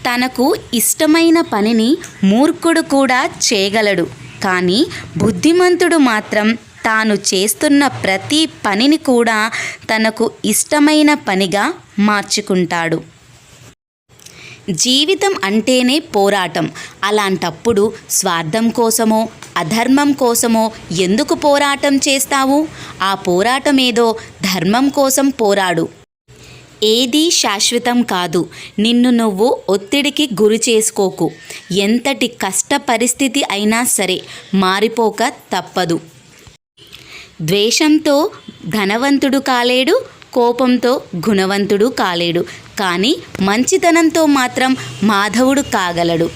తనకు ఇష్టమైన పనిని మూర్ఖుడు కూడా చేయగలడు, కానీ బుద్ధిమంతుడు మాత్రం తాను చేస్తున్న ప్రతి పనిని కూడా తనకు ఇష్టమైన పనిగా మార్చుకుంటాడు. జీవితం అంటేనే పోరాటం. అలాంటప్పుడు స్వార్థం కోసమో అధర్మం కోసమో ఎందుకు పోరాటం చేస్తావు? ఆ పోరాటం ఏదో ధర్మం కోసం పోరాడు. ఏదీ శాశ్వతం కాదు. నిన్ను నువ్వు ఒత్తిడికి గురి చేసుకోకు. ఎంతటి కష్ట పరిస్థితి అయినా సరే మారిపోక తప్పదు. ద్వేషంతో ధనవంతుడు కాలేడు, కోపంతో గుణవంతుడు కాలేడు, కానీ మంచితనంతో మాత్రం మాధవుడు కాగలడు.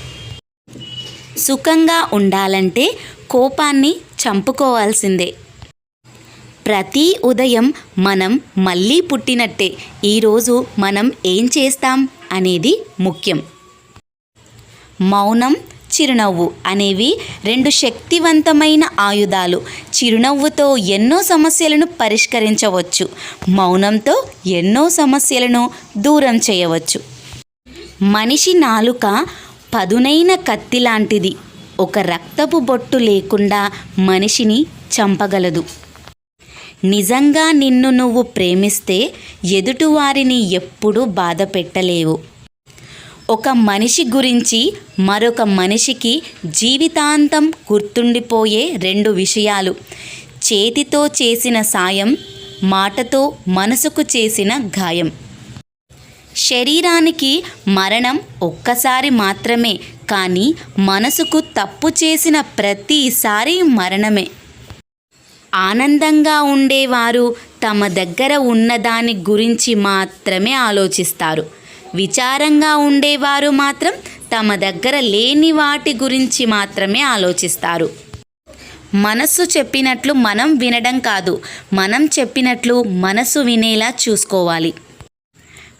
సుఖంగా ఉండాలంటే కోపాన్ని చంపుకోవాల్సిందే. ప్రతి ఉదయం మనం మళ్ళీ పుట్టినట్టే. ఈరోజు మనం ఏం చేస్తాం అనేది ముఖ్యం. మౌనం, చిరునవ్వు అనేవి రెండు శక్తివంతమైన ఆయుధాలు. చిరునవ్వుతో ఎన్నో సమస్యలను పరిష్కరించవచ్చు. మౌనంతో ఎన్నో సమస్యలను దూరం చేయవచ్చు. మనిషి నాలుక పదునైన కత్తి లాంటిది. ఒక రక్తపు బొట్టు లేకుండా మనిషిని చంపగలదు. నిజంగా నిన్ను నువ్వు ప్రేమిస్తే ఎదుటివారిని ఎప్పుడూ బాధ పెట్టలేవు. ఒక మనిషి గురించి మరొక మనిషికి జీవితాంతం గుర్తుండిపోయే రెండు విషయాలు: చేతితో చేసిన సాయం, మాటతో మనసుకు చేసిన గాయం. శరీరానికి మరణం ఒక్కసారి మాత్రమే, కానీ మనసుకు తప్పు చేసిన ప్రతిసారి మరణమే. ఆనందంగా ఉండేవారు తమ దగ్గర ఉన్నదాని గురించి మాత్రమే ఆలోచిస్తారు. విచారంగా ఉండేవారు మాత్రం తమ దగ్గర లేని వాటి గురించి మాత్రమే ఆలోచిస్తారు. మనస్సు చెప్పినట్లు మనం వినడం కాదు, మనం చెప్పినట్లు మనసు వినేలా చూసుకోవాలి.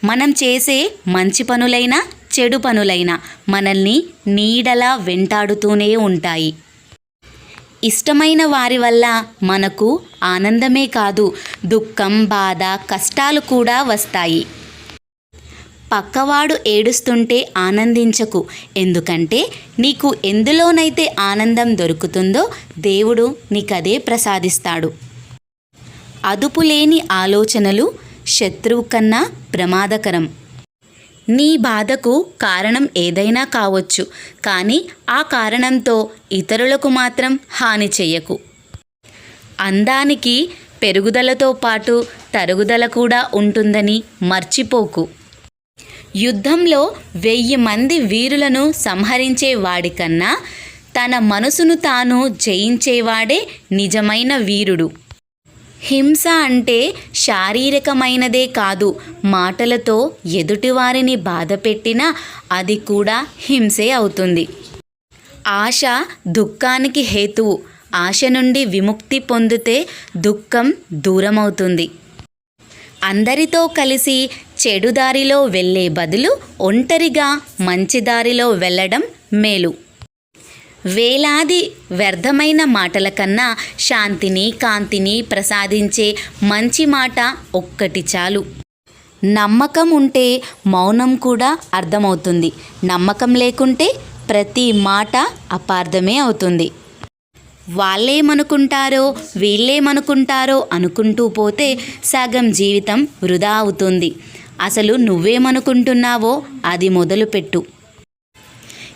మనం చేసే మంచి పనులైనా చెడు పనులైనా మనల్ని నీడలా వెంటాడుతూనే ఉంటాయి. ఇష్టమైన వారి వల్ల మనకు ఆనందమే కాదు, దుఃఖం, బాధ, కష్టాలు కూడా వస్తాయి. పక్కవాడు ఏడుస్తుంటే ఆనందించకు. ఎందుకంటే నీకు ఎందులోనైతే ఆనందం దొరుకుతుందో దేవుడు నీకదే ప్రసాదిస్తాడు. అదుపులేని ఆలోచనలు శత్రువు కన్నా ప్రమాదకరం. నీ బాధకు కారణం ఏదైనా కావచ్చు, కానీ ఆ కారణంతో ఇతరులకు మాత్రం హాని చెయ్యకు. అందానికి పెరుగుదలతో పాటు తరుగుదల కూడా ఉంటుందని మర్చిపోకు. యుద్ధంలో 1000 మంది వీరులను సంహరించే వాడికన్నా తన మనసును తాను జయించేవాడే నిజమైన వీరుడు. హింస అంటే శారీరకమైనదే కాదు, మాటలతో ఎదుటివారిని బాధపెట్టినా అది కూడా హింసే అవుతుంది. ఆశ దుఃఖానికి హేతువు. ఆశ నుండి విముక్తి పొందితే దుఃఖం దూరమవుతుంది. అందరితో కలిసి చెడు దారిలో వెళ్ళే బదులు ఒంటరిగా మంచి దారిలో వెళ్ళడం మేలు. వేలాది వ్యర్థమైన మాటల కన్నా శాంతిని, కాంతిని ప్రసాదించే మంచి మాట ఒక్కటి చాలు. నమ్మకం ఉంటే మౌనం కూడా అర్థమవుతుంది. నమ్మకం లేకుంటే ప్రతి మాట అపార్థమే అవుతుంది. వాళ్ళేమనుకుంటారో వీళ్ళేమనుకుంటారో అనుకుంటూ పోతే సగం జీవితం వృధా అవుతుంది. అసలు నువ్వేమనుకుంటున్నావో అది మొదలుపెట్టు.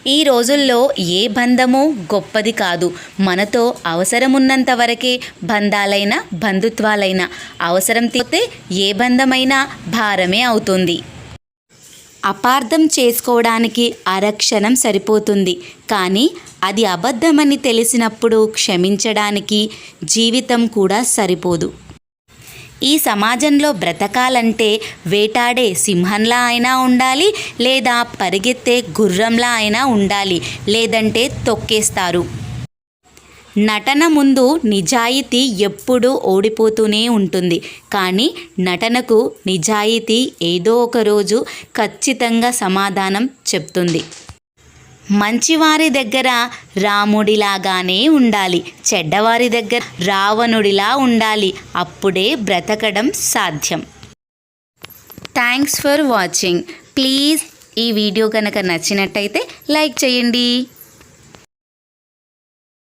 ఈ రోజుల్లో ఏ బంధమూ గొప్పది కాదు. మనతో అవసరమున్నంత వరకే బంధాలైనా బంధుత్వాలైనా. అవసరం తీరితే ఏ బంధమైనా భారమే అవుతుంది. అపార్థం చేసుకోవడానికి అరక్షణం సరిపోతుంది, కానీ అది అబద్ధమని తెలిసినప్పుడు క్షమించడానికి జీవితం కూడా సరిపోదు. ఈ సమాజంలో బ్రతకాలంటే వేటాడే సింహంలా అయినా ఉండాలి, లేదా పరిగెత్తే గుర్రంలా అయినా ఉండాలి, లేదంటే తొక్కేస్తారు. నటన ముందు నిజాయితీ ఎప్పుడూ ఓడిపోతూనే ఉంటుంది, కానీ నటనకు నిజాయితీ ఏదో ఒక రోజు ఖచ్చితంగా సమాధానం చెప్తుంది. మంచివారి దగ్గర రాముడిలాగానే ఉండాలి, చెడ్డవారి దగ్గర రావణుడిలా ఉండాలి. అప్పుడే బ్రతకడం సాధ్యం. Thanks for watching. ప్లీజ్ ఈ వీడియో కనుక నచ్చినట్టయితే లైక్ చేయండి.